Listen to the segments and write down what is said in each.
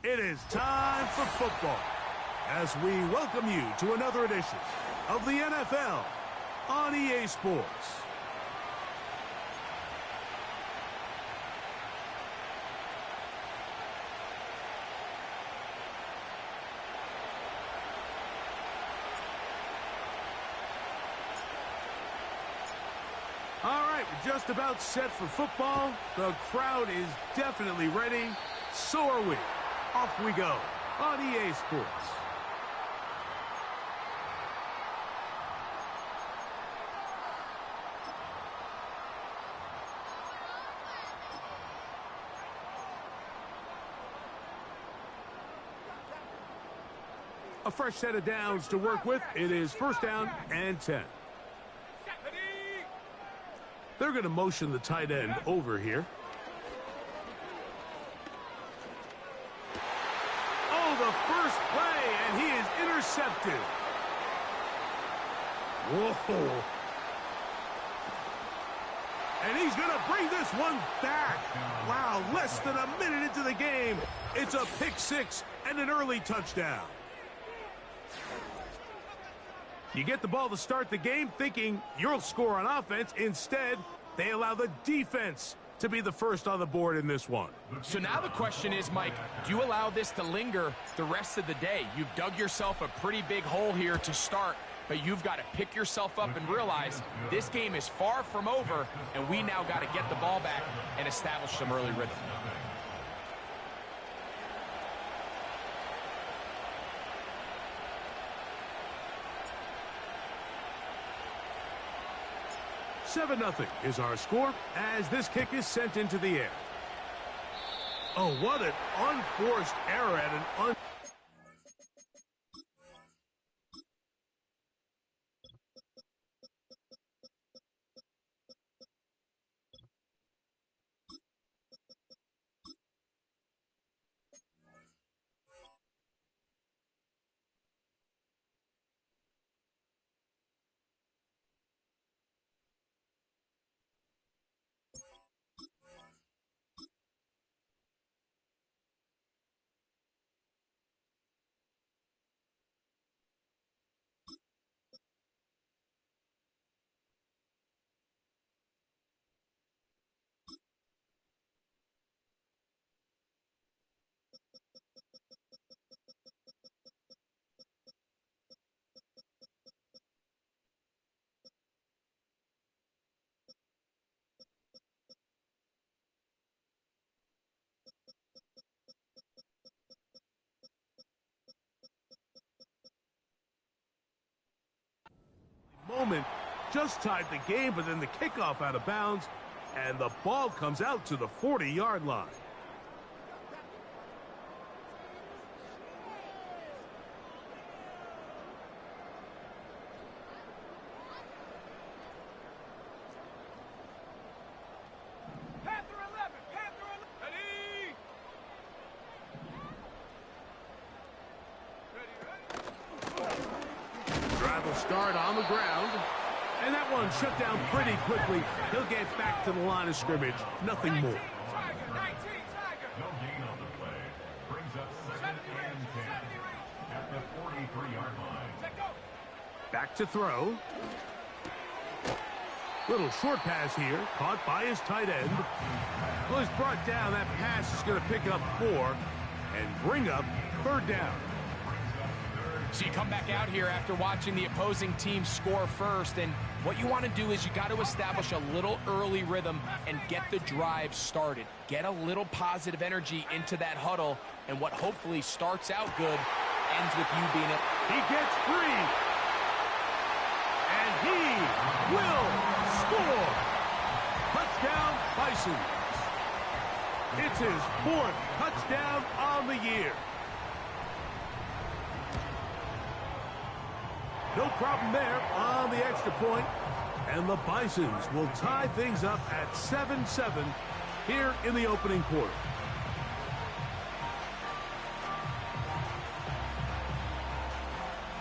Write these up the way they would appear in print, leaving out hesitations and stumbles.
It is time for football as we welcome you to another edition of the NFL on EA Sports. All right, we're just about set for football. The crowd is definitely ready. So are we. Off we go on EA Sports. A fresh set of downs to work with. It is first down and 10. They're going to motion the tight end over here. Oh, the first play, and he is intercepted. Whoa. And he's going to bring this one back. Wow, less than a minute into the game. It's a pick six and an early touchdown. You get the ball to start the game thinking you'll score on offense. Instead, they allow the defense to be the first on the board in this one. So now the question is, Mike, do you allow this to linger the rest of the day? You've dug yourself a pretty big hole here to start, but you've got to pick yourself up and realize this game is far from over, and we now got to get the ball back and establish some early rhythm. Seven 0 is our score as this kick is sent into the air. Oh, what an unforced error at an moment just tied the game, but then the kickoff out of bounds, and the ball comes out to the 40-yard line. Start on the ground, and that one shut down pretty quickly. He'll get back to the line of scrimmage, nothing more. No gain on the play. Brings up second and 10 at the 43-yard line. Back to throw. Little short pass here, caught by his tight end. Well, he's brought down. That pass is going to pick up 4 and bring up third down. So you come back out here after watching the opposing team score first, and what you want to do is you got to establish a little early rhythm and get the drive started. Get a little positive energy into that huddle, and what hopefully starts out good ends with you being it. He gets free, and he will score. Touchdown, Bison. It's his 4th touchdown on the year. No problem there on the extra point. And the Bisons will tie things up at 7-7 here in the opening quarter.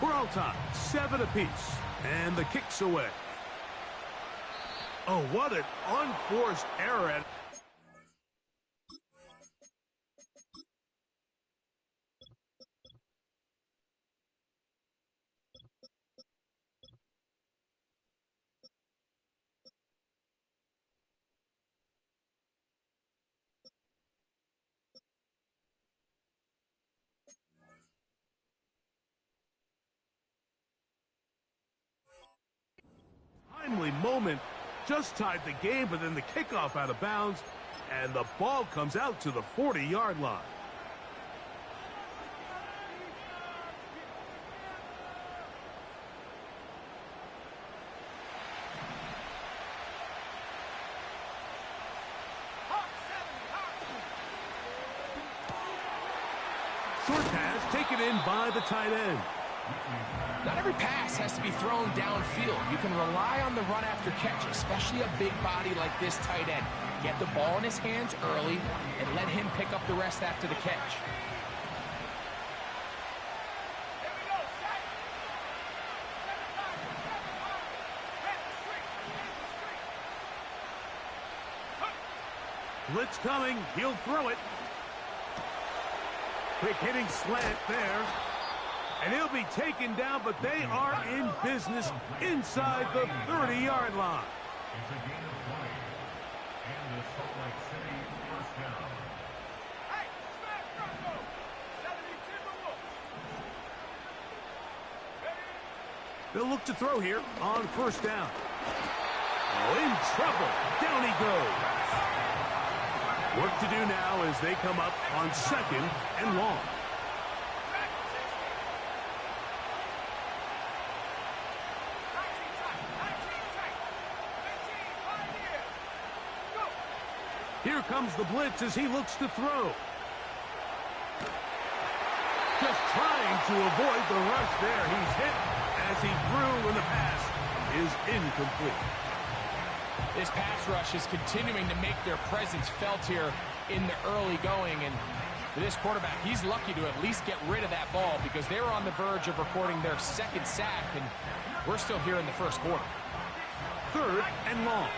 We're all tied, 7 apiece. And the kick's away. Oh, what an unforced error. moment just tied the game, but then the kickoff out of bounds, and the ball comes out to the 40-yard line. Short pass taken in by the tight end. Not every pass has to be thrown downfield. You can rely on the run after catch, especially a big body like this tight end. Get the ball in his hands early and let him pick up the rest after the catch. Blitz coming. He'll throw it. Quick hitting slant there. And he'll be taken down, but they are in business inside the 30-yard line. It's a gain of 20. And the Salt Lake City first down. They'll look to throw here on first down. Oh, in trouble. Down he goes. Work to do now as they come up on second and long. Here comes the blitz as he looks to throw. Just trying to avoid the rush there. He's hit as he threw when the pass is incomplete. This pass rush is continuing to make their presence felt here in the early going. And for this quarterback, he's lucky to at least get rid of that ball because they were on the verge of recording their second sack, and we're still here in the first quarter. Third and long.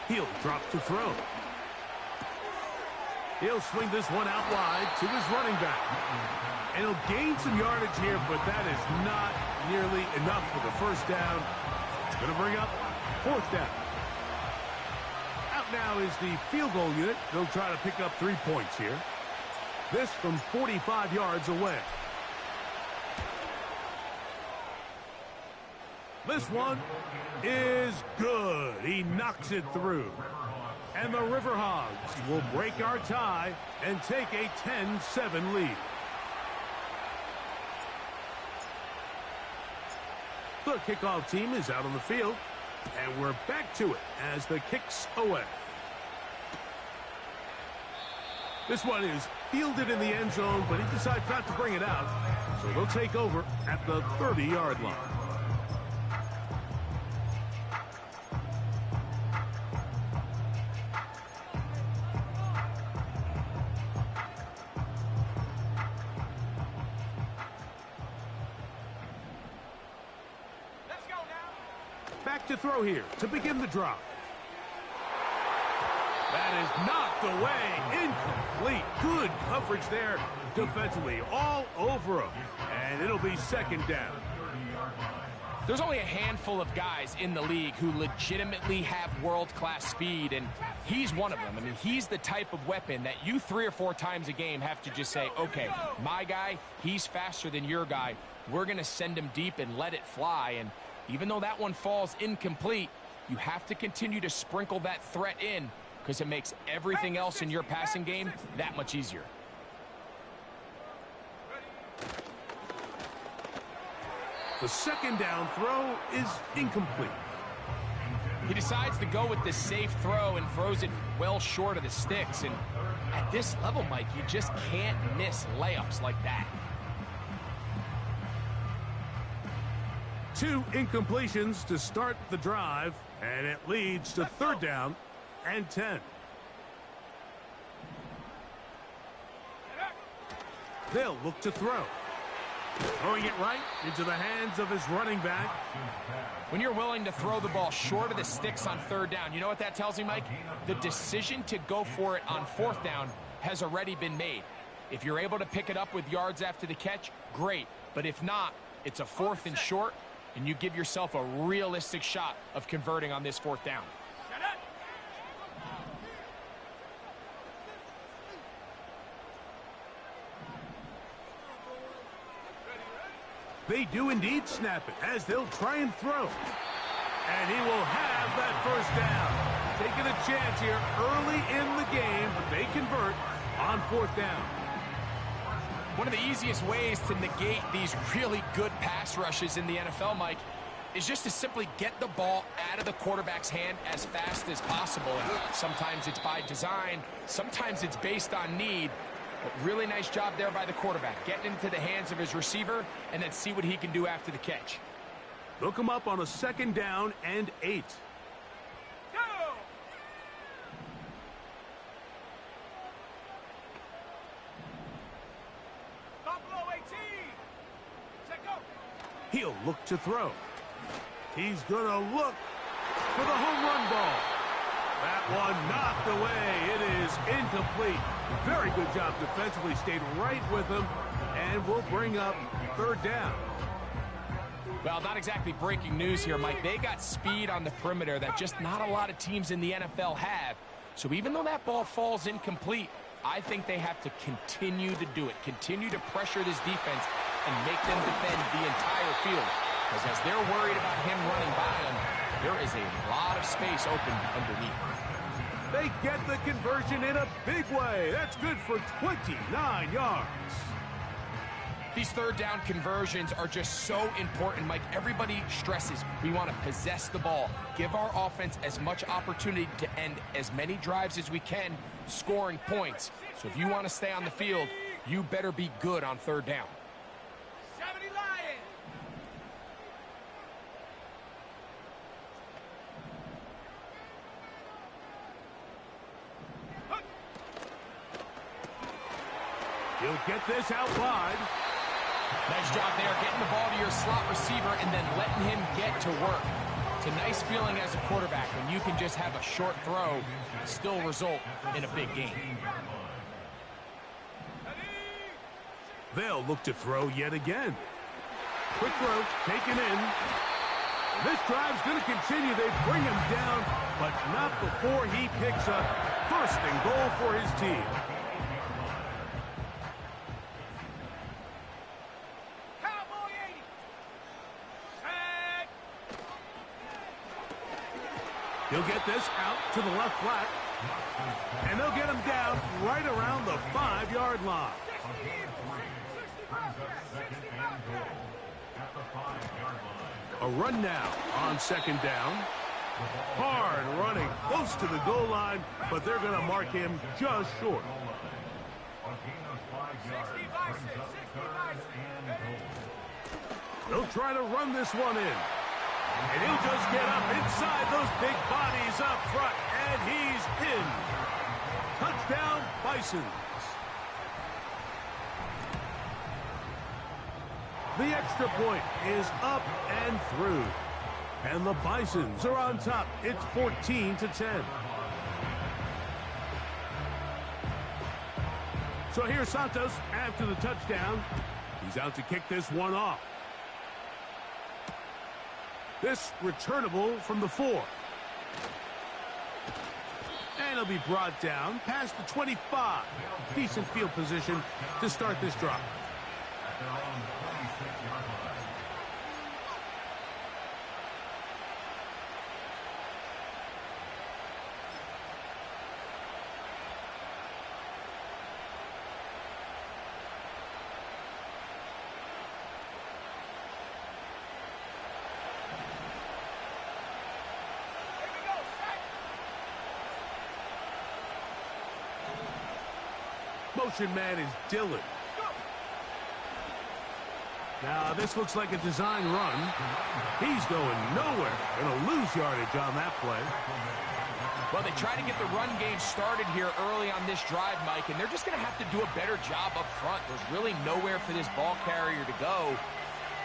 He'll drop to throw. He'll swing this one out wide to his running back. And he'll gain some yardage here, but that is not nearly enough for the first down. It's going to bring up fourth down. Out now is the field goal unit. They'll try to pick up 3 points here. This from 45 yards away. This one is good. He knocks it through. And the Riverhogs will break our tie and take a 10-7 lead. The kickoff team is out on the field, and we're back to it as the kick's away. This one is fielded in the end zone, but he decides not to bring it out, so they'll take over at the 30-yard line. Back to throw here to begin the drive. That is knocked away. Incomplete. Good coverage there defensively. All over him. And it'll be second down. There's only a handful of guys in the league who legitimately have world-class speed, and he's one of them. I mean, he's the type of weapon that you 3 or 4 times a game have to just say, okay, my guy, he's faster than your guy. We're going to send him deep and let it fly. And even though that one falls incomplete, you have to continue to sprinkle that threat in because it makes everything else in your passing game that much easier. The second down throw is incomplete. He decides to go with the safe throw and throws it well short of the sticks. And at this level, Mike, you just can't miss layups like that. 2 incompletions to start the drive, and it leads to third down and 10. They'll look to throw. Throwing it right into the hands of his running back. When you're willing to throw the ball short of the sticks on third down, you know what that tells me, Mike? The decision to go for it on fourth down has already been made. If you're able to pick it up with yards after the catch, great. But if not, it's a 4th and short, and you give yourself a realistic shot of converting on this fourth down. They do indeed snap it as they'll try and throw. And he will have that first down. Taking a chance here early in the game, but they convert on fourth down. One of the easiest ways to negate these really good pass rushes in the NFL, Mike, is just to simply get the ball out of the quarterback's hand as fast as possible. And sometimes it's by design, sometimes it's based on need. But really nice job there by the quarterback, getting into the hands of his receiver and then see what he can do after the catch. Look him up on a 2nd down and 8. Go! Buffalo 18. Set go. He'll look to throw. He's going to look for the home run ball. That one knocked away. It is incomplete. Very good job defensively. Stayed right with him and will bring up 3rd down. Well, not exactly breaking news here, Mike. They got speed on the perimeter that just not a lot of teams in the NFL have. So even though that ball falls incomplete, I think they have to continue to do it. Continue to pressure this defense and make them defend the entire field. Because as they're worried about him running by them, there is a lot of space open underneath. They get the conversion in a big way. That's good for 29 yards. These 3rd down conversions are just so important, Mike. Everybody stresses we want to possess the ball, give our offense as much opportunity to end as many drives as we can, scoring points. So if you want to stay on the field, you better be good on 3rd down. 70 Lions. He'll get this out wide. Nice job there, getting the ball to your slot receiver and then letting him get to work. It's a nice feeling as a quarterback when you can just have a short throw, still result in a big game. They'll look to throw yet again. Quick throw, taken in. This drive's going to continue. They bring him down, but not before he picks up 1st and goal for his team. He'll get this out to the left flat. And they'll get him down right around the 5-yard line. A run now on 2nd down. Hard running close to the goal line, but they're going to mark him just short. They'll try to run this one in. And he'll just get up inside those big bodies up front, and he's in. Touchdown, Bison. The extra point is up and through. And the Bisons are on top. It's 14-10. So here's Santos after the touchdown. He's out to kick this one off. This returnable from the 4. And it'll be brought down past the 25. Decent field position to start this drive. Motion man is Dillon. Now this looks like a design run. He's going nowhere. Going to lose yardage on that play. Well, they try to get the run game started here early on this drive, Mike, and they're just going to have to do a better job up front. There's really nowhere for this ball carrier to go.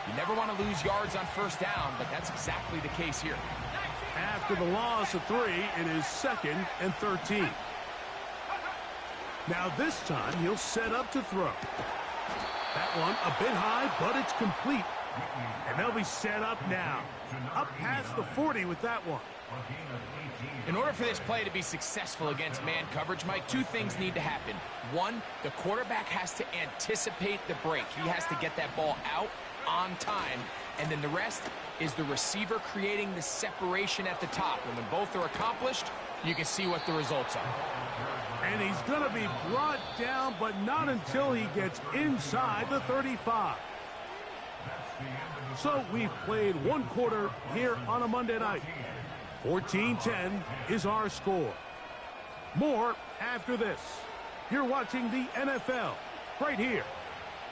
You never want to lose yards on 1st down, but that's exactly the case here. After the loss of 3, it is 2nd and 13. Now this time he'll set up to throw. That one a bit high, but it's complete. And they'll be set up now. Up past the 40 with that one. In order for this play to be successful against man coverage, Mike, 2 things need to happen. 1, the quarterback has to anticipate the break. He has to get that ball out on time, and then the rest is the receiver creating the separation at the top. And when both are accomplished, you can see what the results are. And he's going to be brought down, but not until he gets inside the 35. So we've played one quarter here on a Monday night. 14-10 is our score. More after this. You're watching the NFL right here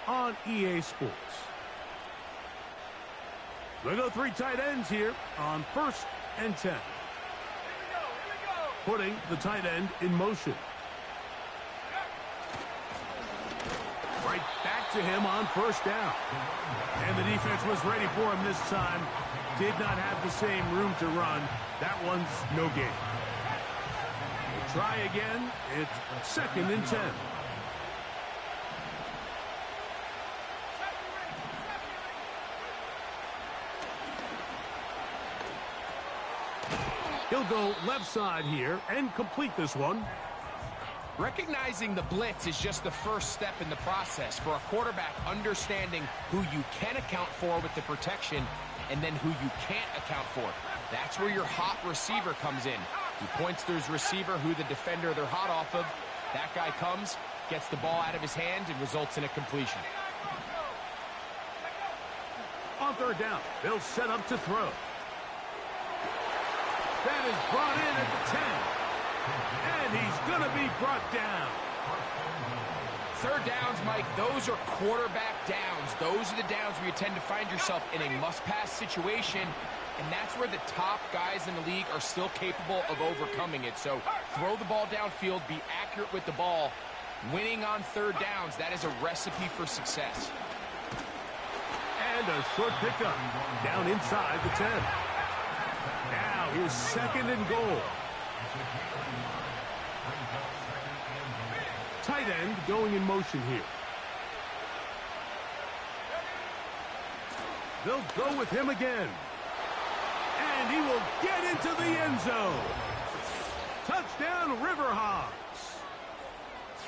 on EA Sports. They go 3 tight ends here on 1st and 10. Putting the tight end in motion. Right back to him on 1st down. And the defense was ready for him this time. Did not have the same room to run. That one's no gain. We'll try again. It's 2nd and 10. He'll go left side here and complete this one. Recognizing the blitz is just the first step in the process for a quarterback, understanding who you can account for with the protection and then who you can't account for. That's where your hot receiver comes in. He points to his receiver, who the defender they're hot off of. That guy comes, gets the ball out of his hand, and results in a completion. On 3rd down, they'll set up to throw. That is brought in at the 10. And he's going to be brought down. 3rd downs, Mike, those are quarterback downs. Those are the downs where you tend to find yourself in a must-pass situation, and that's where the top guys in the league are still capable of overcoming it. So throw the ball downfield, be accurate with the ball. Winning on 3rd downs, that is a recipe for success. And a short pickup down inside the 10. Now here's 2nd and goal. Tight end going in motion here. They'll go with him again. And he will get into the end zone. Touchdown, Riverhawks.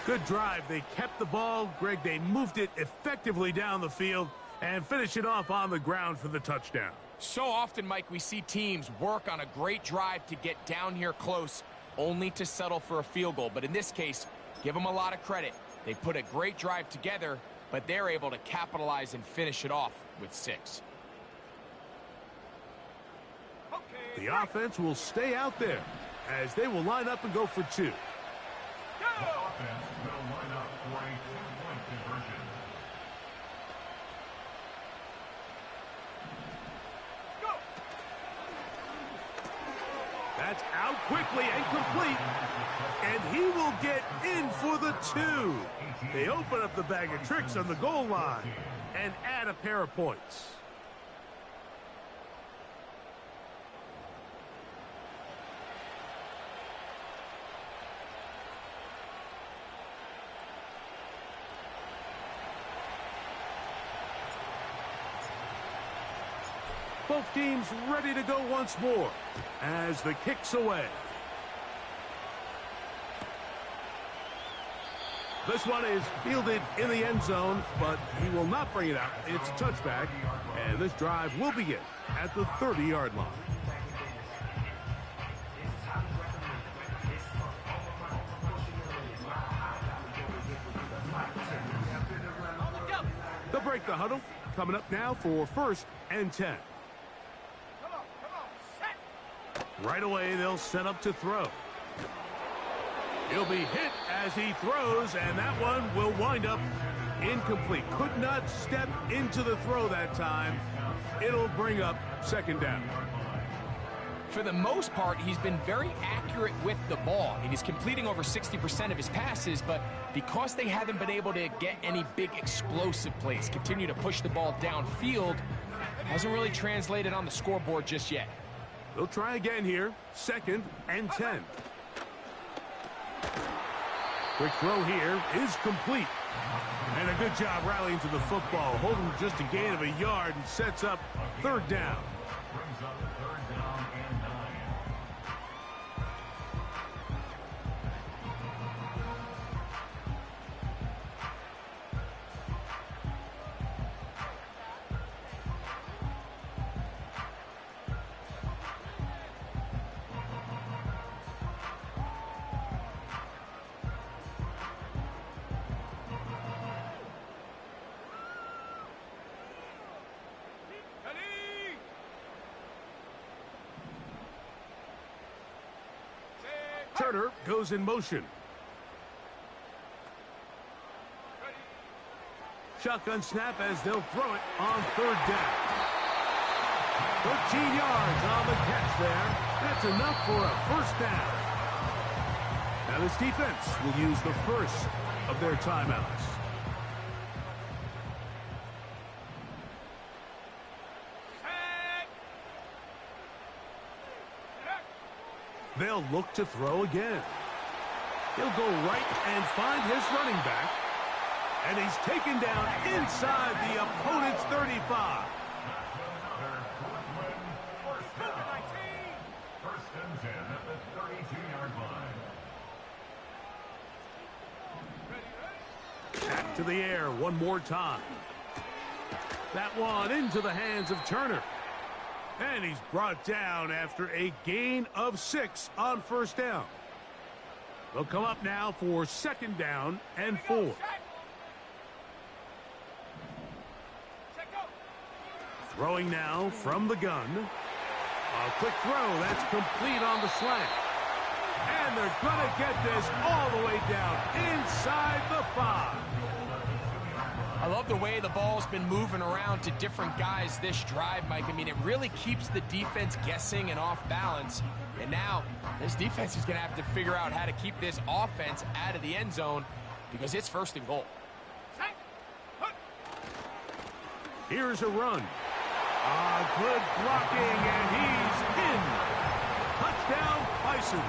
Good drive. They kept the ball. Greg, they moved it effectively down the field and finish it off on the ground for the touchdown. So often, Mike, we see teams work on a great drive to get down here close, only to settle for a field goal. But in this case, give them a lot of credit. They put a great drive together, but they're able to capitalize and finish it off with 6. The offense will stay out there as they will line up and go for 2. The offense will line up for a 2-point conversion. That's out quickly and complete. And he will get in for the 2. They open up the bag of tricks on the goal line and add a pair of points. Both teams ready to go once more as the kick's away. This one is fielded in the end zone, but he will not bring it out. It's a touchback, and this drive will begin at the 30-yard line. They'll break the huddle. Coming up now for 1st and 10. Right away, they'll set up to throw. He'll be hit as he throws, and that one will wind up incomplete. Could not step into the throw that time. It'll bring up 2nd down. For the most part, he's been very accurate with the ball. I mean, he's completing over 60% of his passes, but because they haven't been able to get any big explosive plays, continue to push the ball downfield, hasn't really translated on the scoreboard just yet. They'll try again here. 2nd and 10. Quick throw here is complete. And a good job rallying to the football. Holding just a gain of a yard and sets up 3rd down. Brings up 3rd down and 9. Turner goes in motion. Shotgun snap as they'll throw it on third down. 13 yards on the catch there. That's enough for a first down. Now this defense will use the first of their timeouts. They'll look to throw again. He'll go right and find his running back. And he's taken down inside the opponent's 35. First and 10 at the 32-yard line. Back to the air one more time. That one into the hands of Turner. And he's brought down after a gain of 6 on first down. They'll come up now for second down and 4. Throwing now from the gun. A quick throw that's complete on the slant. And they're going to get this all the way down inside the 5. I love the way the ball's been moving around to different guys this drive, Mike. I mean, it really keeps the defense guessing and off balance. And now this defense is going to have to figure out how to keep this offense out of the end zone because it's first and goal. Here's a run. Good blocking, and he's in. Touchdown, Bison.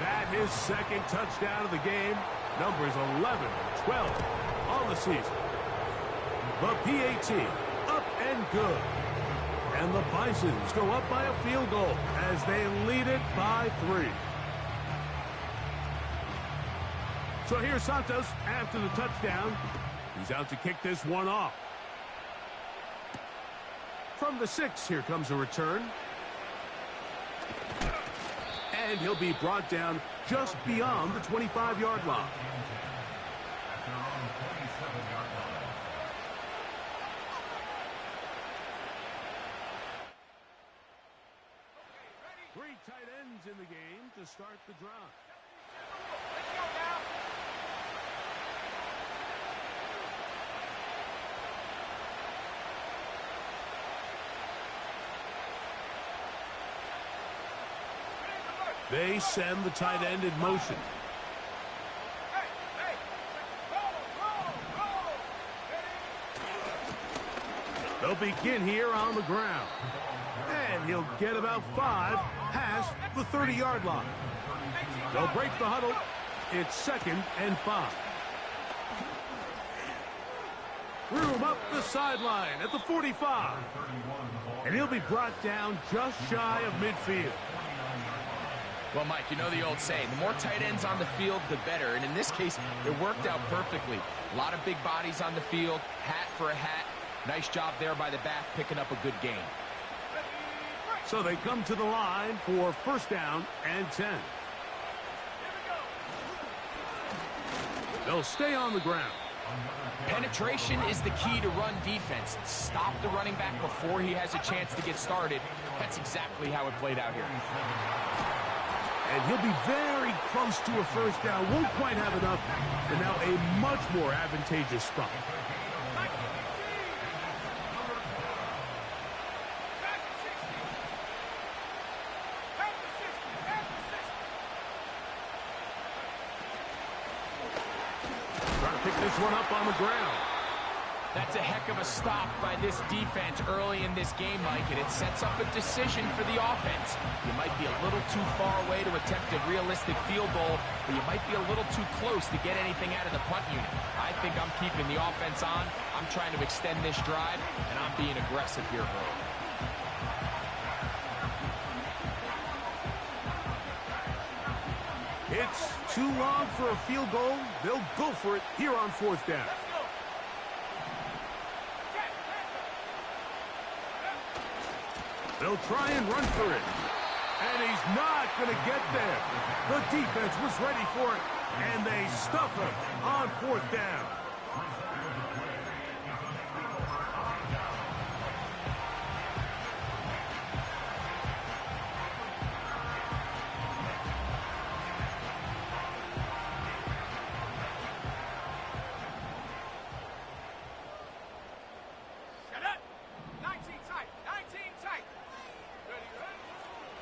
That his second touchdown of the game. Numbers 11 and 12 on the season. The PAT, up and good. And the Bisons go up by a field goal as they lead it by 3. So here's Santos after the touchdown. He's out to kick this one off. From the 6, here comes a return. And he'll be brought down just beyond the 25-yard line. Three tight ends in the game to start the drive. Let's go now. They send the tight end in motion. Hey, roll. They'll begin here on the ground. And he'll get about 5 past the 30-yard line. They'll break the huddle. It's second and 5. Room up the sideline at the 45. And he'll be brought down just shy of midfield. Well, Mike, you know the old saying, the more tight ends on the field, the better. And in this case, it worked out perfectly. A lot of big bodies on the field, hat for a hat. Nice job there by the back, picking up a good gain. So they come to the line for first down and 10. They'll stay on the ground. Penetration is the key to run defense. Stop the running back before he has a chance to get started. That's exactly how it played out here. And he'll be very close to a first down. Won't quite have enough, but now a much more advantageous spot. Trying to pick this one up on the ground. That's a heck of a stop by this defense early in this game, Mike, and it sets up a decision for the offense. You might be a little too far away to attempt a realistic field goal, but you might be a little too close to get anything out of the punt unit. I think I'm keeping the offense on. I'm trying to extend this drive, and I'm being aggressive here early. It's too long for a field goal. They'll go for it here on fourth down. They'll try and run for it. And he's not going to get there. The defense was ready for it, and they stuff him on fourth down.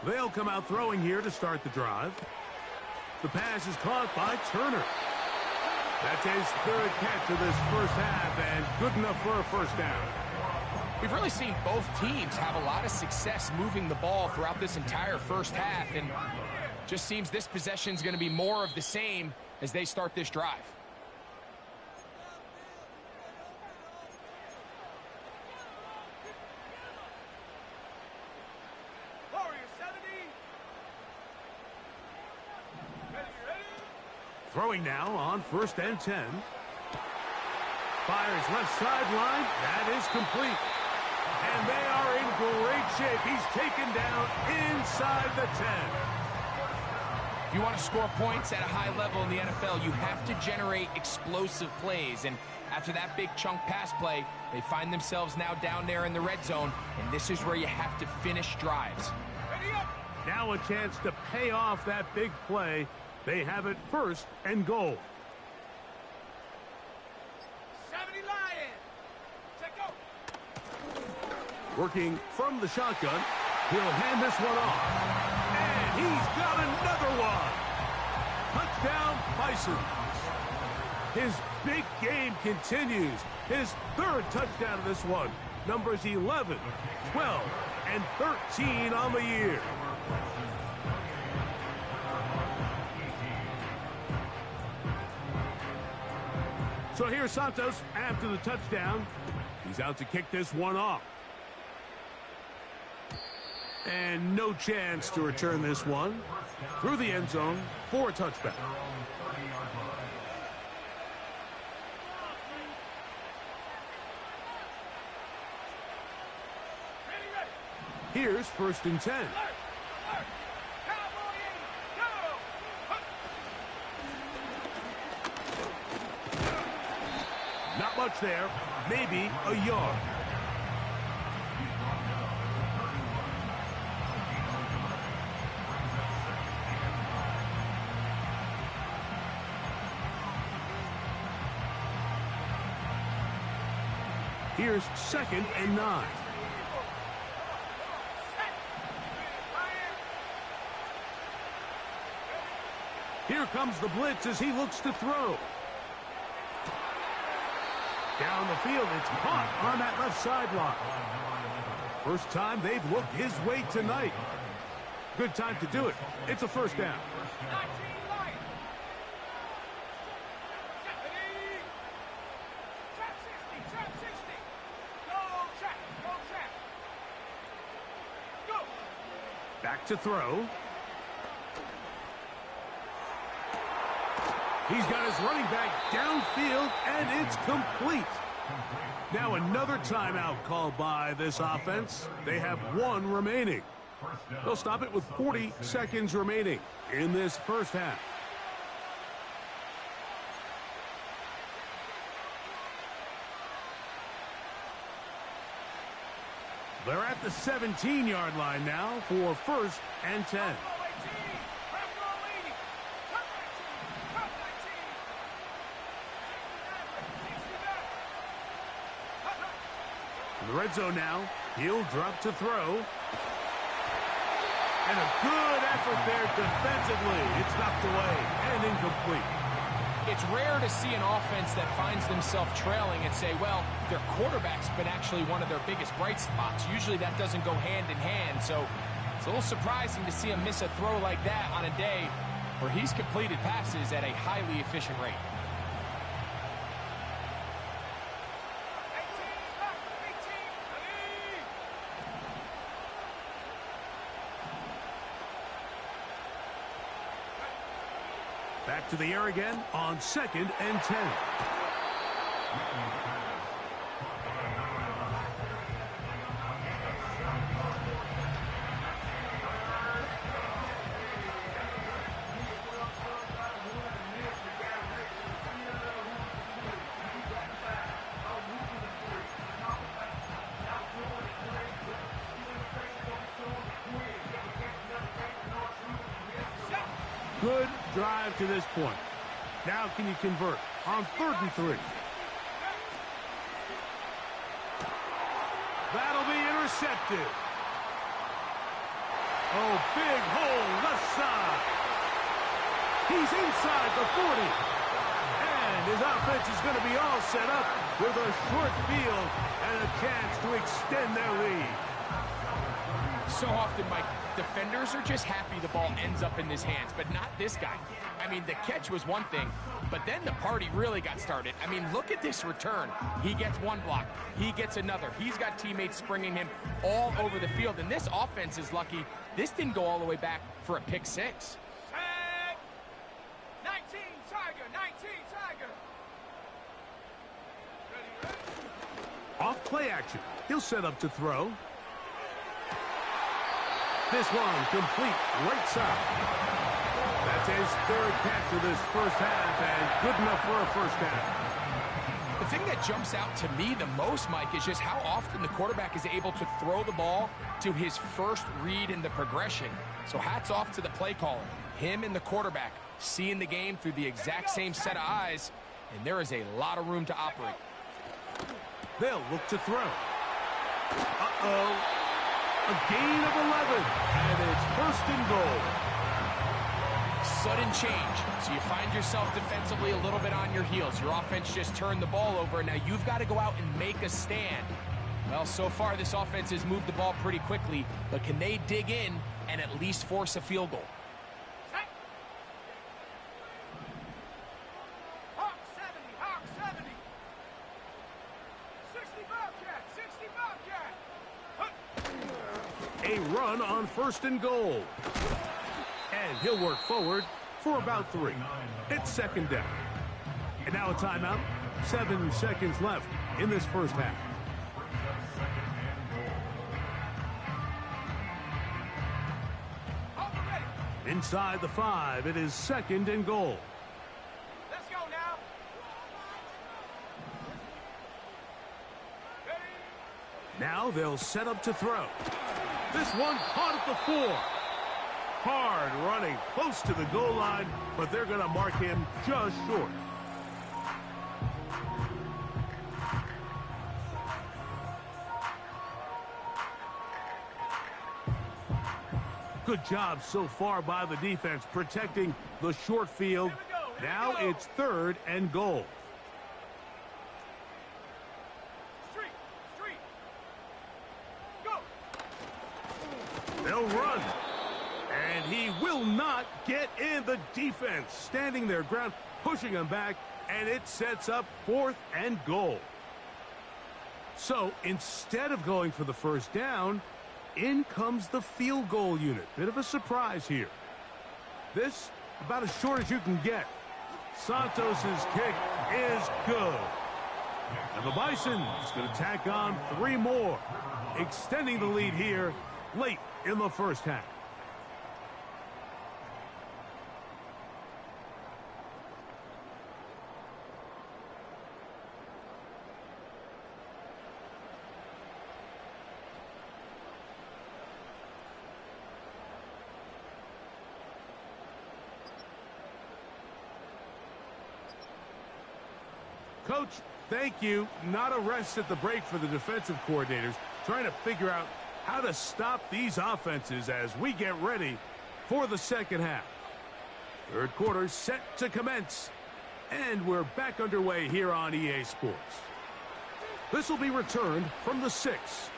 They'll come out throwing here to start the drive. The pass is caught by Turner. That's his third catch of this first half, and good enough for a first down. We've really seen both teams have a lot of success moving the ball throughout this entire first half, and just seems this possession is going to be more of the same as they start this drive. Throwing now on 1st and 10. Fires left sideline. That is complete. And they are in great shape. He's taken down inside the 10. If you want to score points at a high level in the NFL, you have to generate explosive plays. And after that big chunk pass play, they find themselves now down there in the red zone. And this is where you have to finish drives. Now a chance to pay off that big play. They have it 1st and goal. 70 Lions. Check go. Working from the shotgun. He'll hand this one off. And he's got another one. Touchdown, Bison. His big game continues. His 3rd touchdown of this one. Numbers 11, 12, and 13 on the year. So here's Santos after the touchdown. He's out to kick this one off. And no chance to return this one through the end zone for a touchback. Here's 1st and 10. Not much there, maybe a yard. Here's 2nd and 9. Here comes the blitz as he looks to throw. Down the field, it's caught on that left sideline. First time they've looked his way tonight. Good time to do it. It's a first down. Back to throw. He's got his running back downfield, and it's complete. Now another timeout called by this offense. They have 1 remaining. They'll stop it with 40 seconds remaining in this first half. They're at the 17-yard line now for 1st and 10. In the red zone now, he'll drop to throw. And a good effort there defensively. It's knocked away and incomplete. It's rare to see an offense that finds themselves trailing and say, well, their quarterback's been actually one of their biggest bright spots. Usually that doesn't go hand in hand, so it's a little surprising to see him miss a throw like that on a day where he's completed passes at a highly efficient rate. Back to the air again on 2nd and 10. Good drive to this point. Now can you convert on 3rd and 3? That'll be intercepted. Oh, big hole left side. He's inside the 40. And his offense is going to be all set up with a short field and a chance to extend their lead. So often, Mike, defenders are just happy the ball ends up in his hands, but not this guy. I mean, the catch was one thing, but then the party really got started. I mean, look at this return. He gets one block. He gets another. He's got teammates springing him all over the field, and this offense is lucky. This didn't go all the way back for a pick six. Tag. 19 Tiger, 19 Tiger. Ready, ready? Off play action. He'll set up to throw. This one complete right side. That's his third catch of this first half, and good enough for a first down. The thing that jumps out to me the most, Mike, is just how often the quarterback is able to throw the ball to his first read in the progression. So hats off to the play caller. Him and the quarterback seeing the game through the exact same set of eyes, and there is a lot of room to operate. They'll look to throw. Uh-oh. A gain of 11, and it's first and goal. Sudden change, so you find yourself defensively a little bit on your heels. Your offense just turned the ball over, and now you've got to go out and make a stand. Well, so far this offense has moved the ball pretty quickly, but can they dig in and at least force a field goal? Hawk 70, Hawk 70. 60 Bobcat, 60 Bobcat. A run on first and goal. And he'll work forward for about 3. It's second down. And now a timeout. 7 seconds left in this first half. Inside the 5, it is second and goal. Let's go now. Ready? Now they'll set up to throw. This one caught at the 4. Hard running close to the goal line, but they're going to mark him just short. Good job so far by the defense protecting the short field. Now it's third and goal. Street. Go. They'll run. And he will not get in. The defense standing their ground, pushing him back, and it sets up fourth and goal. So instead of going for the first down, in comes the field goal unit. Bit of a surprise here. This about as short as you can get. Santos's kick is good. And the Bison is going to tack on 3 more, extending the lead here late in the first half. Coach, thank you. Not a rest at the break for the defensive coordinators, trying to figure out how to stop these offenses as we get ready for the second half. Third quarter set to commence, and we're back underway here on EA Sports. This will be returned from the 6.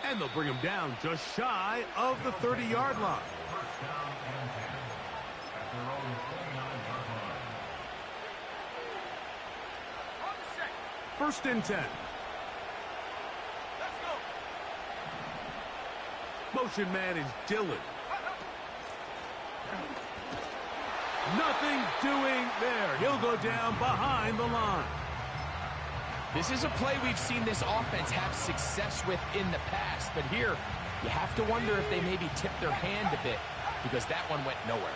And they'll bring him down just shy of the 30-yard line. First and 10. Let's go. Motion man is Dillon. Nothing doing there. He'll go down behind the line. This is a play we've seen this offense have success with in the past, but here you have to wonder if they maybe tipped their hand a bit because that one went nowhere.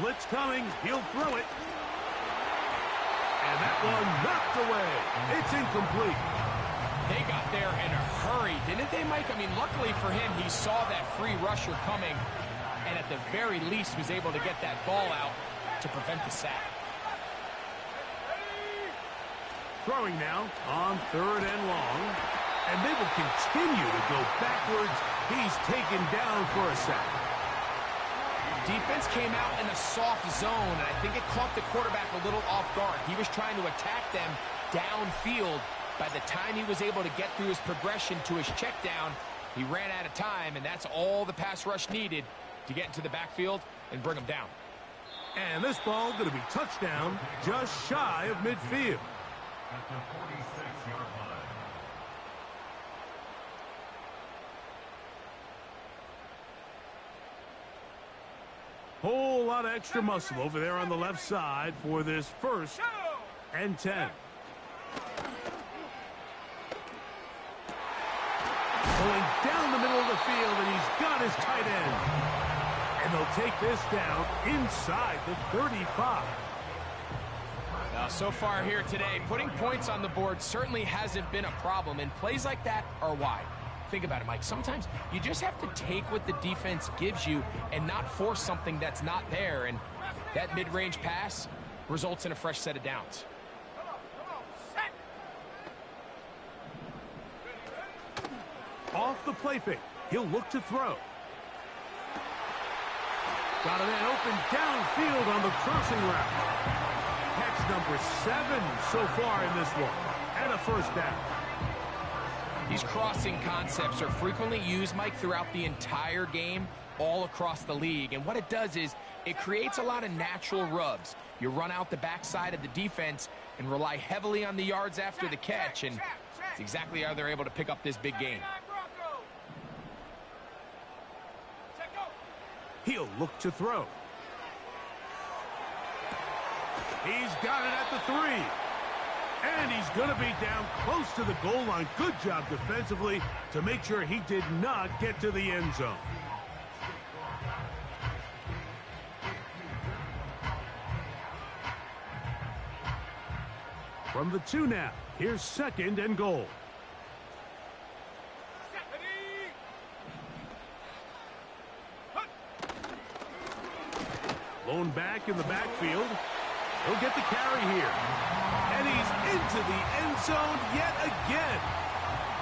Blitz coming. He'll throw it. And that one knocked away. It's incomplete. They got there in a hurry, didn't they, Mike? I mean, luckily for him, he saw that free rusher coming and at the very least was able to get that ball out to prevent the sack. Throwing now on 3rd and long. And they will continue to go backwards. He's taken down for a sack. Defense came out in a soft zone, and I think it caught the quarterback a little off guard. He was trying to attack them downfield. By the time he was able to get through his progression to his check down, he ran out of time, and that's all the pass rush needed to get into the backfield and bring him down. And this ball going to be touchdown just shy of midfield. At the 46-yard line. Whole lot of extra muscle over there on the left side for this 1st and 10. Going down the middle of the field, and he's got his tight end. And they'll take this down inside the 35. Now, so far here today, putting points on the board certainly hasn't been a problem, and plays like that are why. Think about it, Mike. Sometimes you just have to take what the defense gives you and not force something that's not there, and that mid-range pass results in a fresh set of downs. Off the play fake. He'll look to throw. Got a man open downfield on the crossing route. Catch number 7 so far in this one. And a first down. These crossing concepts are frequently used, Mike, throughout the entire game, all across the league. And what it does is it creates a lot of natural rubs. You run out the backside of the defense and rely heavily on the yards after the catch, and it's exactly how they're able to pick up this big gain. He'll look to throw. He's got it at the 3. And he's going to be down close to the goal line. Good job defensively to make sure he did not get to the end zone. From the 2 now, here's 2nd and goal. Blown back in the backfield. He'll get the carry here. And he's into the end zone yet again.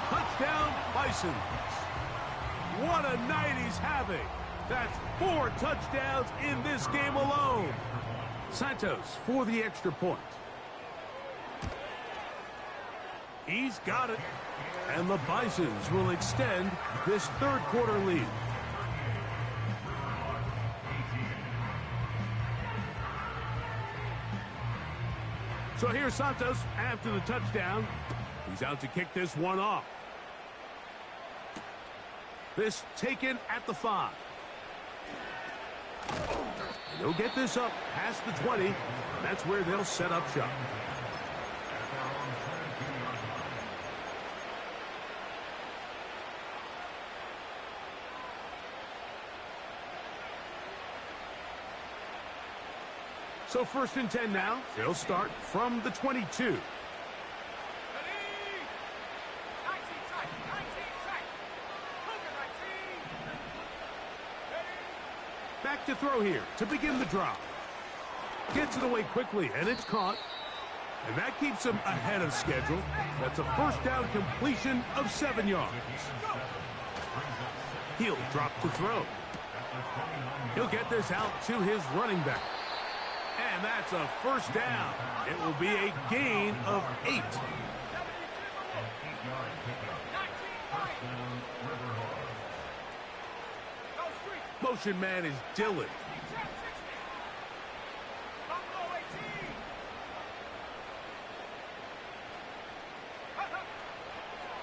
Touchdown, Bison. What a night he's having. That's 4 touchdowns in this game alone. Santos for the extra point. He's got it. And the Bisons will extend this 3rd quarter lead. So here's Santos after the touchdown. He's out to kick this one off. This taken at the 5. And he'll get this up past the 20. And that's where they'll set up shop. So 1st and 10 now. They'll start from the 22. Back to throw here to begin the drive. Gets it away quickly, and it's caught. And that keeps him ahead of schedule. That's a 1st down completion of 7 yards. He'll drop to throw. He'll get this out to his running back. And that's a 1st down. It will be a gain of 8. Motion man is Dillon.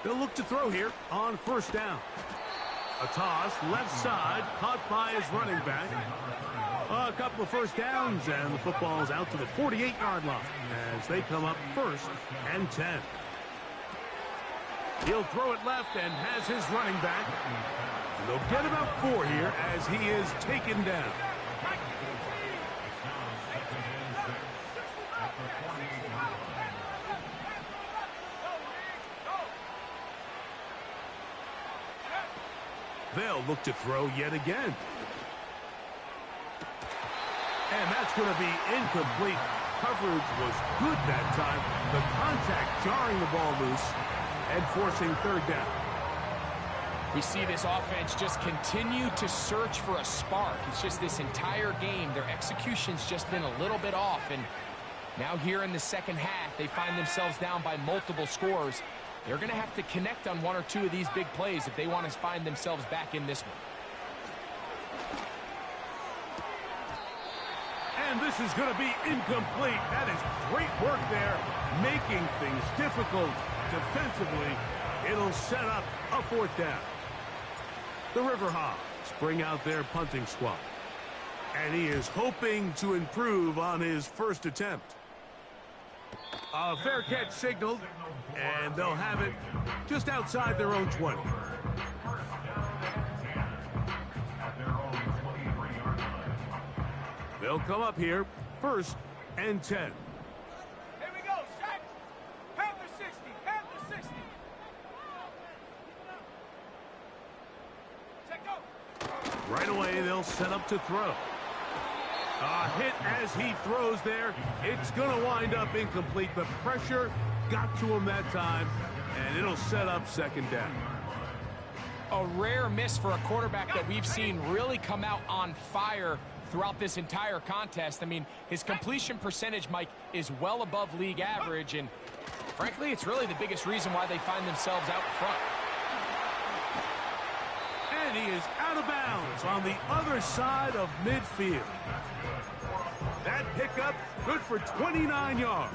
They'll look to throw here on 1st down. A toss, left side, caught by his running back. A couple of 1st downs, and the football's out to the 48-yard line as they come up 1st and 10. He'll throw it left and has his running back. And they'll get about 4 here as he is taken down. They'll look to throw yet again. And that's going to be incomplete. Coverage was good that time. The contact jarring the ball loose. and forcing third down. We see this offense just continue to search for a spark. It's just this entire game, their execution's just been a little bit off. And now here in the second half, they find themselves down by multiple scores. They're going to have to connect on one or two of these big plays if they want to find themselves back in this one. And this is going to be incomplete. That is great work there, making things difficult defensively. It'll set up a fourth down. The Riverhawks bring out their punting squad. And he is hoping to improve on his first attempt. A fair catch signaled, and they'll have it just outside their own 20. They'll come up here, 1st and 10. Here we go, set. Panther 60, Panther 60. Set, go. Right away, they'll set up to throw. A hit as he throws there. It's going to wind up incomplete. The pressure got to him that time, and it'll set up second down. A rare miss for a quarterback that we've seen really come out on fire throughout this entire contest. I mean, his completion percentage, Mike, is well above league average, and frankly, it's really the biggest reason why they find themselves out front. And he is out of bounds on the other side of midfield. That pickup good for 29 yards.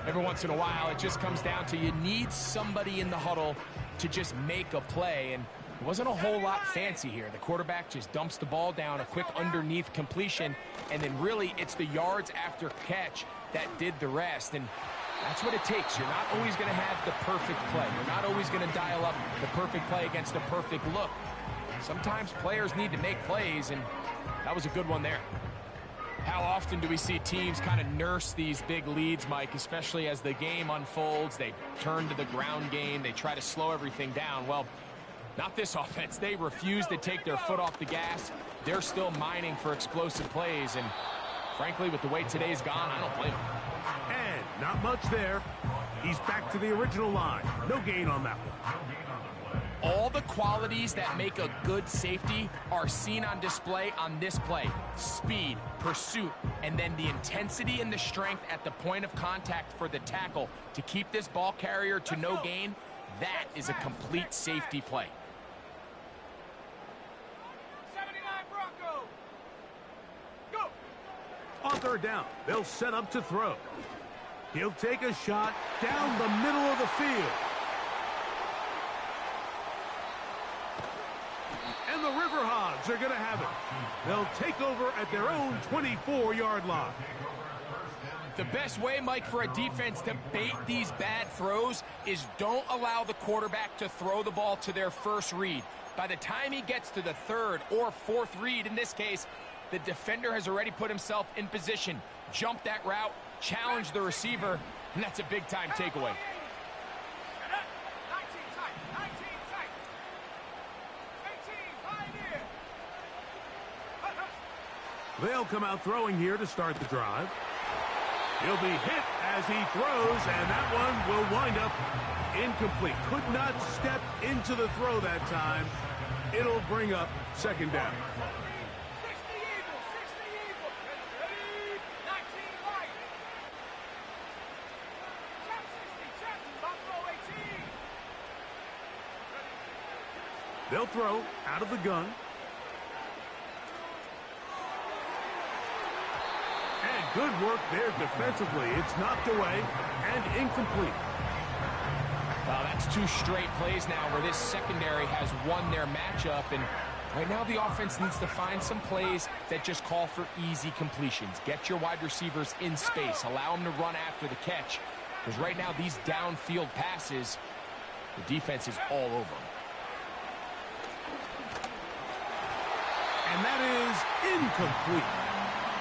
Every once in a while, it just comes down to you need somebody in the huddle to just make a play, and it wasn't a whole lot fancy here. The quarterback just dumps the ball down, a quick underneath completion, and then really it's the yards after catch that did the rest. And that's what it takes. You're not always going to have the perfect play. You're not always going to dial up the perfect play against a perfect look. Sometimes players need to make plays, and that was a good one there. How often do we see teams kind of nurse these big leads, Mike, especially as the game unfolds? They turn to the ground game. They try to slow everything down. Well, not this offense. They refuse to take their foot off the gas. They're still mining for explosive plays, and frankly, with the way today's gone, I don't blame them. And not much there. He's back to the original line. No gain on that one. All the qualities that make a good safety are seen on display on this play. Speed, pursuit, and then the intensity and the strength at the point of contact for the tackle to keep this ball carrier to no gain. That is a complete safety play. 79 Bronco. Go. On third down, they'll set up to throw. He'll take a shot down the middle of the field. And the Riverhawks are going to have it. They'll take over at their own 24-yard line. The best way, Mike, for a defense to bait these bad throws is don't allow the quarterback to throw the ball to their first read. By the time he gets to the third or fourth read, in this case, the defender has already put himself in position, jumped that route, challenged the receiver, and that's a big-time takeaway. 19 tight, 19 tight. 18, pioneer. They'll come out throwing here to start the drive. He'll be hit as he throws, and that one will wind up incomplete. Could not step into the throw that time. It'll bring up second down. 60 Eagles, 60 Eagles. Ready? 19 light. Trap 60, trap, Buffalo 18. They'll throw out of the gun. And good work there defensively. It's knocked away and incomplete. Well, that's two straight plays now where this secondary has won their matchup, and right now the offense needs to find some plays that just call for easy completions. Get your wide receivers in space. Allow them to run after the catch, because right now these downfield passes, the defense is all over them. And that is incomplete.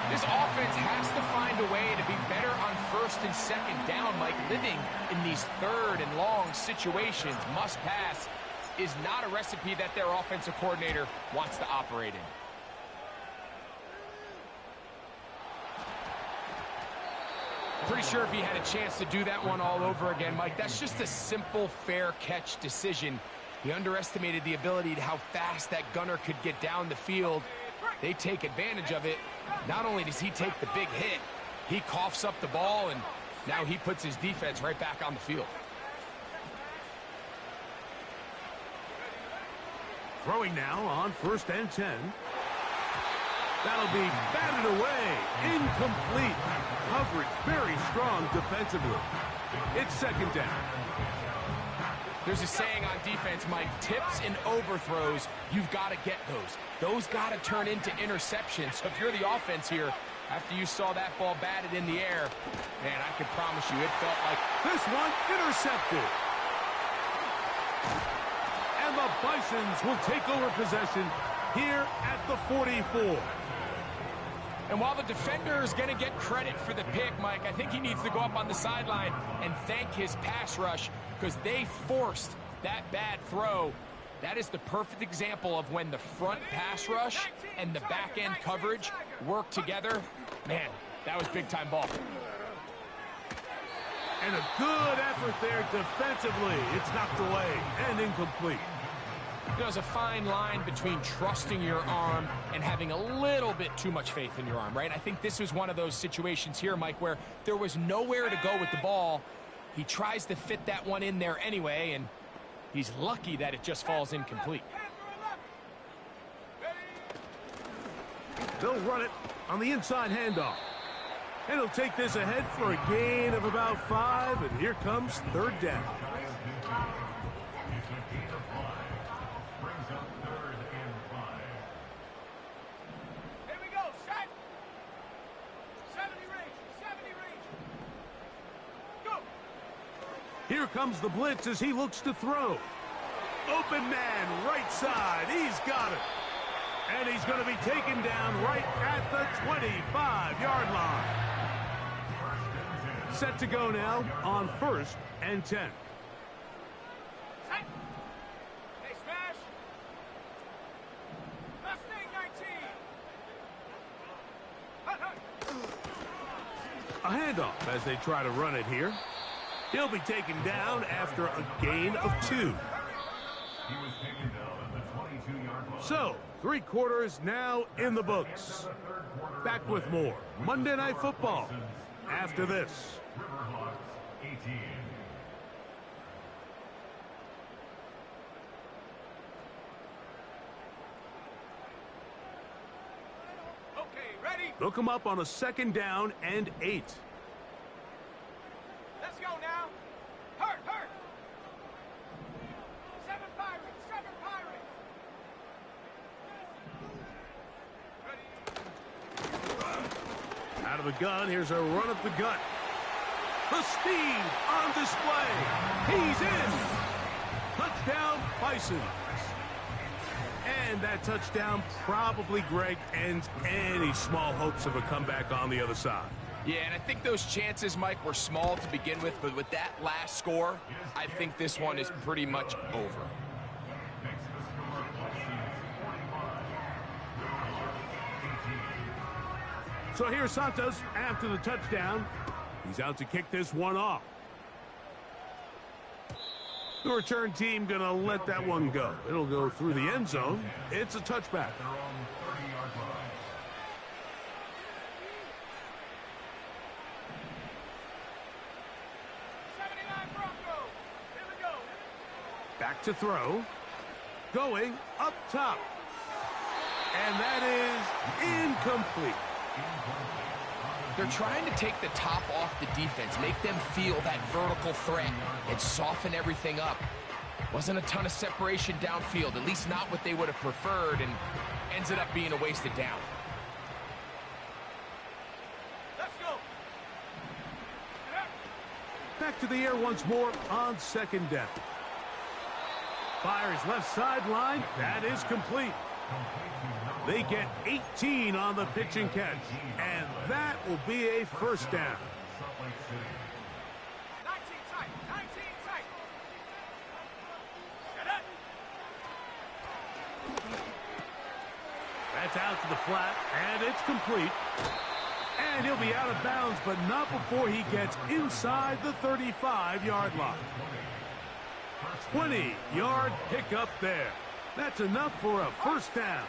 This offense has to find a way to be better on first and second down, Mike. Living in these third and long situations, must pass, is not a recipe that their offensive coordinator wants to operate in. Pretty sure if he had a chance to do that one all over again, Mike, that's just a simple, fair catch decision. He underestimated the ability to how fast that gunner could get down the field. They take advantage of it. Not only does he take the big hit, he coughs up the ball, and now he puts his defense right back on the field. Throwing now on 1st and 10. That'll be batted away. Incomplete. Coverage very strong defensively. It's 2nd down. There's a saying on defense, Mike, tips and overthrows, you've got to get those. Those got to turn into interceptions. So if you're the offense here, after you saw that ball batted in the air, man, I can promise you it felt like... This one intercepted. And the Bisons will take over possession here at the 44. And while the defender is going to get credit for the pick, Mike, I think he needs to go up on the sideline and thank his pass rush because they forced that bad throw. That is the perfect example of when the front pass rush and the back end coverage work together. Man, that was big-time ball. And a good effort there defensively. It's knocked away and incomplete. There's a fine line between trusting your arm and having a little bit too much faith in your arm, right? I think this was one of those situations here, Mike, where there was nowhere to go with the ball. He tries to fit that one in there anyway, and he's lucky that it just falls incomplete. They'll run it on the inside handoff. And he'll take this ahead for a gain of about 5, and here comes 3rd down. Here comes the blitz as he looks to throw. Open man, right side. He's got it. And he's going to be taken down right at the 25-yard line. Set to go now on 1st and 10. Hey, smash. Mustang 19. A handoff as they try to run it here. He'll be taken down after a gain of 2. He was taken down at the 22-yard line. So, 3 quarters now in the books. Back with more Monday Night Football after this. Riverhawks 18. Okay, ready? They'll come up on a 2nd down and 8. Let's go now. Hurt. 7 Pirates. Ready? Out of the gun, here's a run up the gut. The speed on display. He's in. Touchdown, Bison. And that touchdown probably, Greg, ends any small hopes of a comeback on the other side. Yeah, and I think those chances, Mike, were small to begin with, but with that last score, I think this one is pretty much over. So here's Santos after the touchdown. He's out to kick this one off. The return team going to let that one go. It'll go through the end zone. It's a touchback. Their own 30-yard line. Back to throw. Going up top. And that is incomplete. They're trying to take the top off the defense, make them feel that vertical threat, and soften everything up. Wasn't a ton of separation downfield, at least not what they would have preferred, and ends up being a wasted down. Let's go. Back to the air once more on 2nd down. Fires left sideline. That is complete. They get 18 on the pitch and catch. And that will be a 1st down. 19 tight. Set up. That's out to the flat, and it's complete. And he'll be out of bounds, but not before he gets inside the 35-yard line. 20-yard pickup there. That's enough for a first down.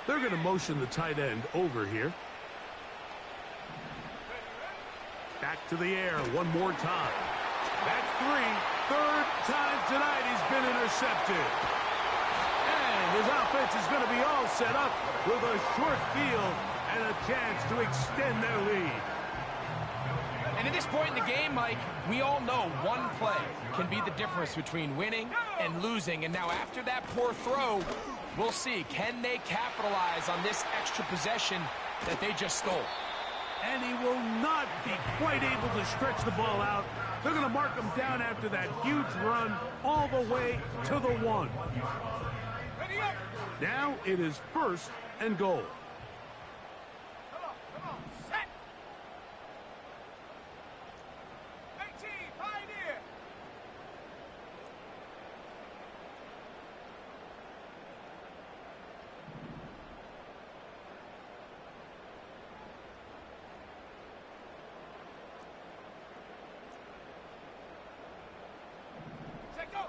They're going to motion the tight end over here. Back to the air one more time. That's three. Third time tonight he's been intercepted. And his offense is going to be all set up with a short field and a chance to extend their lead. And at this point in the game, Mike, we all know one play can be the difference between winning and losing. And now after that poor throw, we'll see, can they capitalize on this extra possession that they just stole? And he will not be quite able to stretch the ball out. They're going to mark him down after that huge run all the way to the 1. Now it is first and goal. Come on, set. 18, Pioneer. Set, go.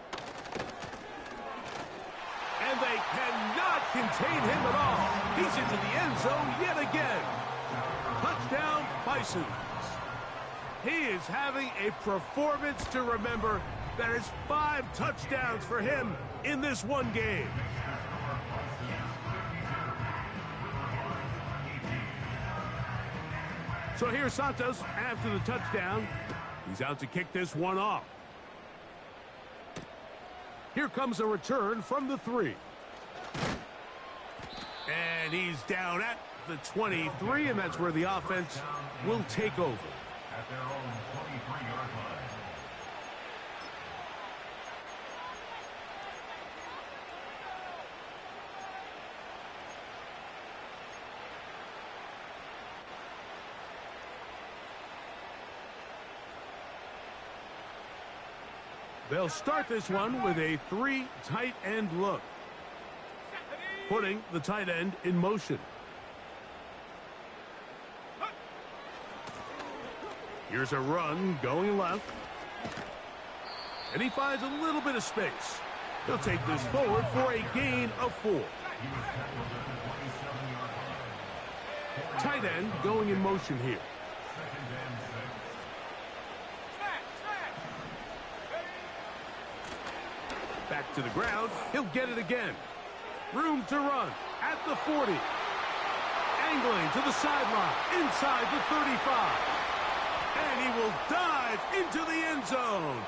And they cannot contain him at all. He's into the end zone yet again. Touchdown, Bison. He is having a performance to remember. That is 5 touchdowns for him in this one game. So here's Santos after the touchdown. He's out to kick this one off. Here comes a return from the 3. And he's down at the 23, and that's where the offense will take over. At their own 23-yard line. They'll start this one with a 3 tight end look, putting the tight end in motion. Here's a run going left. And he finds a little bit of space. He'll take this forward for a gain of 4. Tight end going in motion here. Back to the ground. He'll get it again. Room to run at the 40. Angling to the sideline inside the 35. And he will dive into the end zone.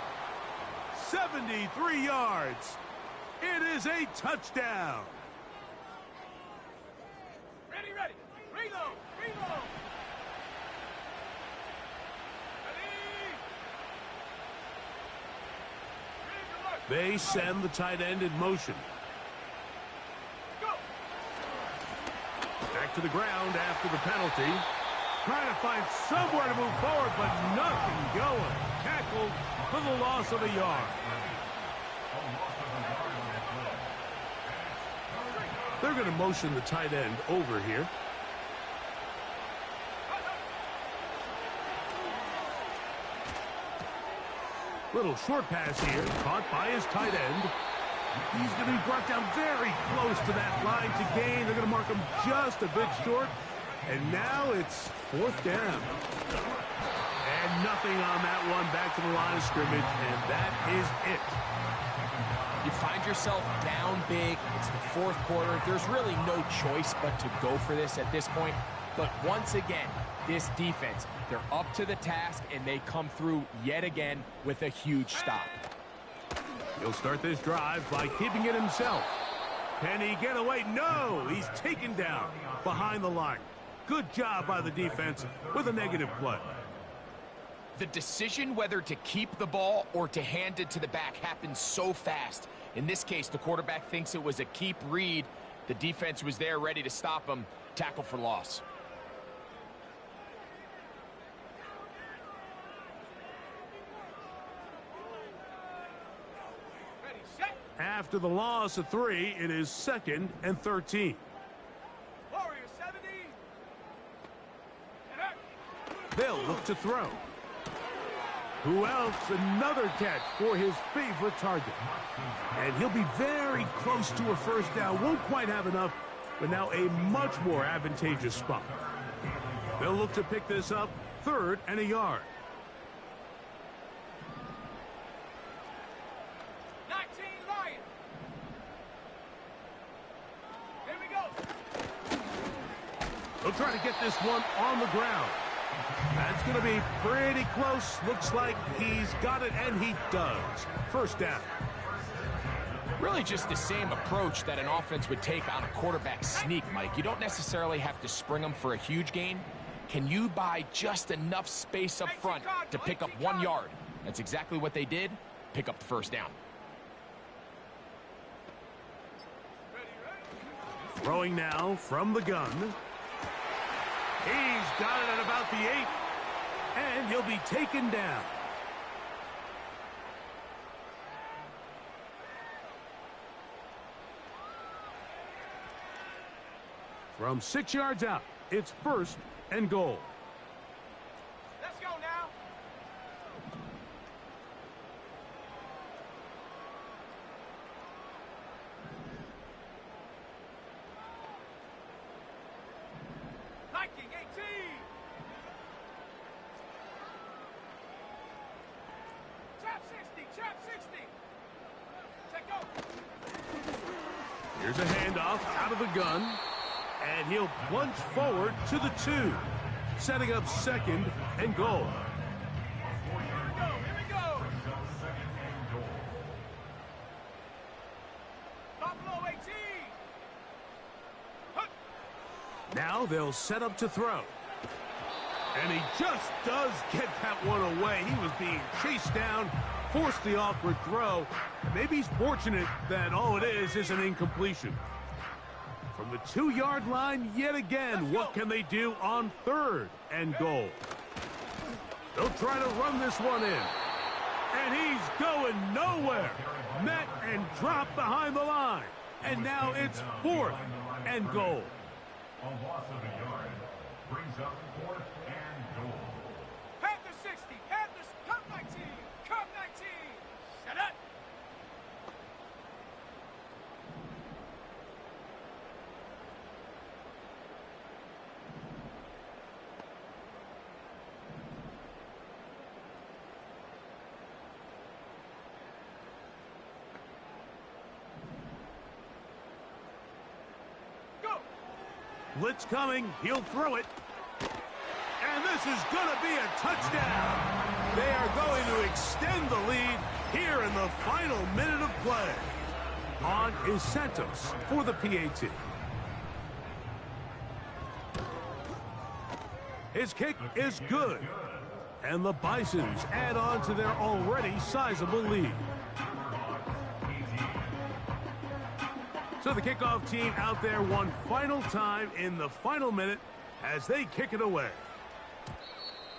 73 yards. It is a touchdown. Ready, ready. Reload, reload. They send the tight end in motion. Go. Back to the ground after the penalty. Trying to find somewhere to move forward, but nothing going. Tackled for the loss of a yard. They're going to motion the tight end over here. Little short pass here, caught by his tight end. He's going to be brought down very close to that line to gain. They're going to mark him just a bit short. And now it's 4th down. And nothing on that one. Back to the line of scrimmage, and that is it. You find yourself down big. It's the 4th quarter. There's really no choice but to go for this at this point. But once again, this defense, they're up to the task, and they come through yet again with a huge stop. He'll start this drive by keeping it himself. Can he get away? No! He's taken down behind the line. Good job by the defense with a negative play. The decision whether to keep the ball or to hand it to the back happens so fast. In this case, the quarterback thinks it was a keep read. The defense was there ready to stop him. Tackle for loss. Ready, set. after the loss of 3, it is 2nd and 13. Warrior 70. They'll look to throw. Who else? Another catch for his favorite target. And he'll be very close to a first down. Won't quite have enough, but now a much more advantageous spot. They'll look to pick this up, 3rd and a yard. 19 Lions. Here we go. They'll try to get this one on the ground. That's going to be pretty close. Looks like he's got it, and he does. First down. Really just the same approach that an offense would take on a quarterback sneak, Mike. You don't necessarily have to spring them for a huge gain. Can you buy just enough space up front to pick up 1 yard? That's exactly what they did. Pick up the first down. Throwing now from the gun. He's got it at about the 8. And he'll be taken down. From 6 yards out, it's 1st and goal. Let's go now. Hiking 18. Trap 60. Trap 60. Check go. Here's a handoff out of the gun. And he'll plunge forward to the 2, setting up 2nd and goal. Here we go. Buffalo 18. Hup. Now they'll set up to throw. And he just does get that one away. He was being chased down, forced the awkward throw. Maybe he's fortunate that all it is an incompletion. From the 2-yard line yet again, what can they do on 3rd and goal? They'll try to run this one in. And he's going nowhere. Met and dropped behind the line. And now it's 4th and goal. A loss of a yard brings up 4th and goal. Panthers 60. Panthers, come 19. Come 19. Shut up. Blitz coming. He'll throw it. And this is going to be a touchdown. They are going to extend the lead here in the final minute of play. On is Santos for the PAT. His kick is good. And the Bisons add on to their already sizable lead. So the kickoff team out there one final time in the final minute as they kick it away.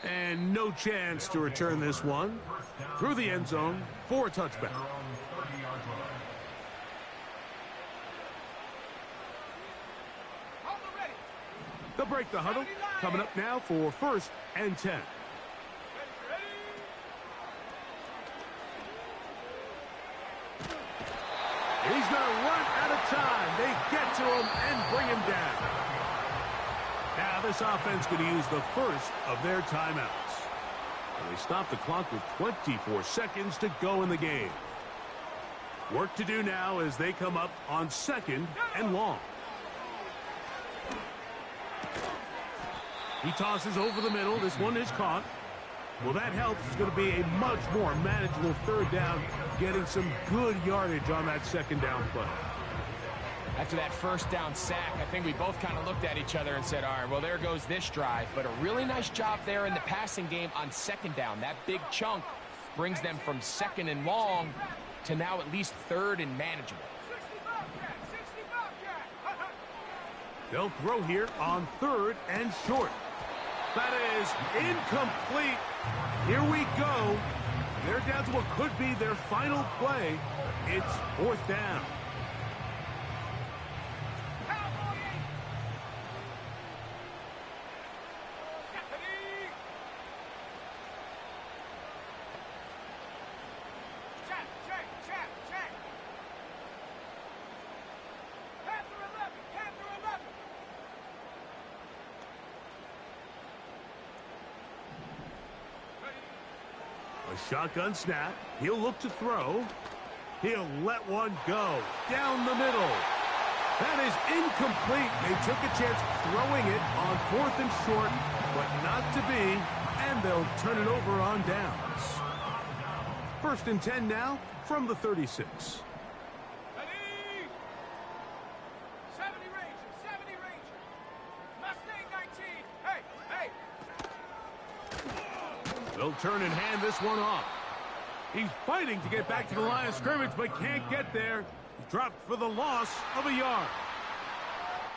And no chance to return this one through the end zone for a touchback. They'll break the huddle. Coming up now for 1st and 10. He's going to run out of time. They get to him and bring him down. Now this offense going to use the first of their timeouts. And they stop the clock with 24 seconds to go in the game. Work to do now as they come up on 2nd and long. He tosses over the middle. This one is caught. Well, that helps. It's going to be a much more manageable 3rd down, getting some good yardage on that 2nd down play. After that 1st down sack, I think we both kind of looked at each other and said, all right, well, there goes this drive. But a really nice job there in the passing game on 2nd down. That big chunk brings them from 2nd and long to now at least 3rd and manageable. 65 cat. They'll throw here on 3rd and short. That is incomplete. Here we go. They're down to what could be their final play. It's fourth down. A shotgun snap. He'll look to throw. He'll let one go down the middle. That is incomplete. They took a chance throwing it on 4th and short, but not to be, and they'll turn it over on downs. 1st and 10 now from the 36. Ready? 70 Ranger, 70 Ranger. Mustang 19. Hey, hey. They'll turn and hand this one off. He's fighting to get back to the line of scrimmage, but can't get there. He dropped for the loss of a yard.